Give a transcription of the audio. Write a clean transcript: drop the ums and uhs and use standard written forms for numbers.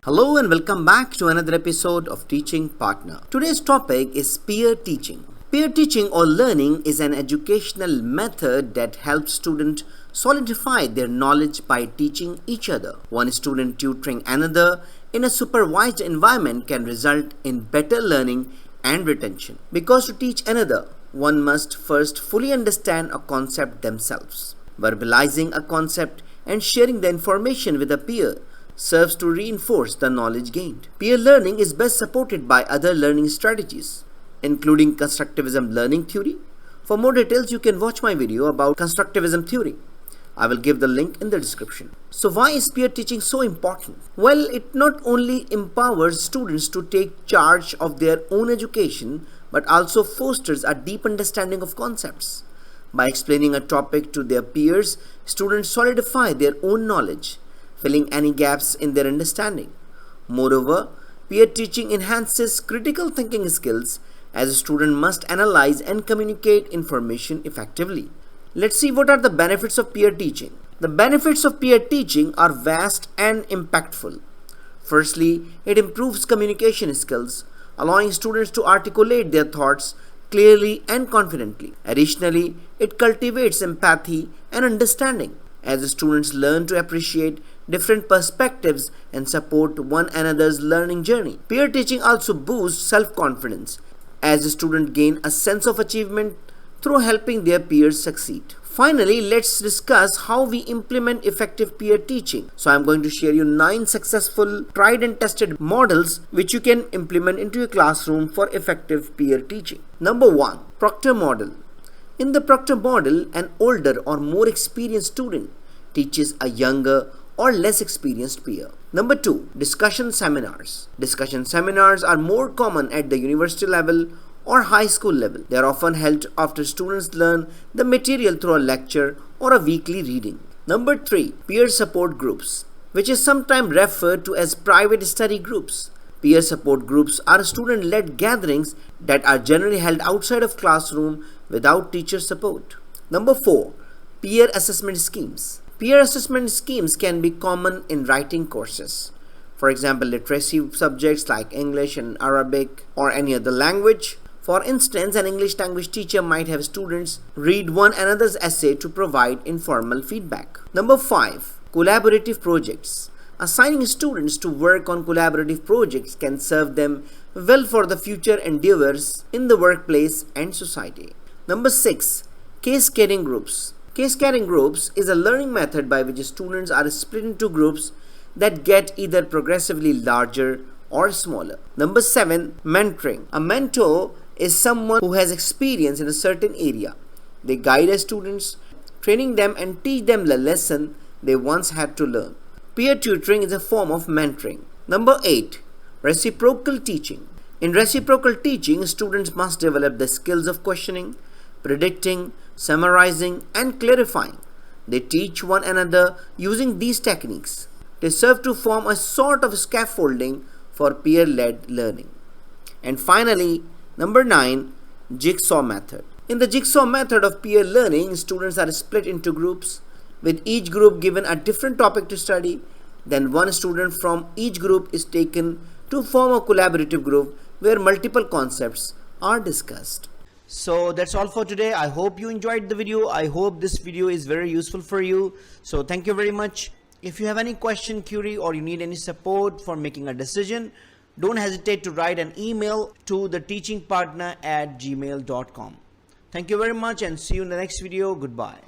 Hello and welcome back to another episode of Teaching Partner. Today's topic is peer teaching. Peer teaching or learning is an educational method that helps students solidify their knowledge by teaching each other. One student tutoring another in a supervised environment can result in better learning and retention. Because to teach another, one must first fully understand a concept themselves. Verbalizing a concept and sharing the information with a peer serves to reinforce the knowledge gained. Peer learning is best supported by other learning strategies, including Constructivism Learning Theory. For more details, you can watch my video about Constructivism Theory. I will give the link in the description. So why is peer teaching so important? Well, it not only empowers students to take charge of their own education, but also fosters a deep understanding of concepts. By explaining a topic to their peers, students solidify their own knowledge, filling any gaps in their understanding. Moreover, peer teaching enhances critical thinking skills as a student must analyze and communicate information effectively. Let's see what are the benefits of peer teaching. The benefits of peer teaching are vast and impactful. Firstly, it improves communication skills, allowing students to articulate their thoughts clearly and confidently. Additionally, it cultivates empathy and understanding, as students learn to appreciate different perspectives and support one another's learning journey. Peer teaching also boosts self-confidence, as students gain a sense of achievement through helping their peers succeed. Finally, let's discuss how we implement effective peer teaching. So I'm going to share you 9 successful, tried and tested models which you can implement into your classroom for effective peer teaching. Number 1. Proctor model. In the Proctor model, an older or more experienced student teaches a younger or less experienced peer. Number 2. Discussion seminars. Discussion seminars are more common at the university level or high school level. They are often held after students learn the material through a lecture or a weekly reading. Number 3. Peer support groups, which is sometimes referred to as private study groups. Peer support groups are student-led gatherings that are generally held outside of classroom without teacher support. Number 4. Peer assessment schemes. Peer assessment schemes can be common in writing courses. For example, literacy subjects like English and Arabic or any other language. For instance, an English language teacher might have students read one another's essay to provide informal feedback. Number 5. Collaborative projects. Assigning students to work on collaborative projects can serve them well for the future endeavors in the workplace and society. Number 6. Cascading groups. Cascading groups is a learning method by which students are split into groups that get either progressively larger or smaller. Number 7. Mentoring. A mentor is someone who has experience in a certain area. They guide their students, training them and teach them the lesson they once had to learn. Peer tutoring is a form of mentoring. Number 8. Reciprocal teaching. In reciprocal teaching, students must develop the skills of questioning, predicting, summarizing, and clarifying. They teach one another using these techniques. They serve to form a sort of scaffolding for peer-led learning. And finally, number 9. Jigsaw method. In the jigsaw method of peer learning, students are split into groups, with each group given a different topic to study. Then one student from each group is taken to form a collaborative group where multiple concepts are discussed. So that's all for today. I hope you enjoyed the video. I hope this video is very useful for you. So thank you very much. If you have any question, query, or you need any support for making a decision, don't hesitate to write an email to theteachingpartner@gmail.com. Thank you very much and see you in the next video. Goodbye.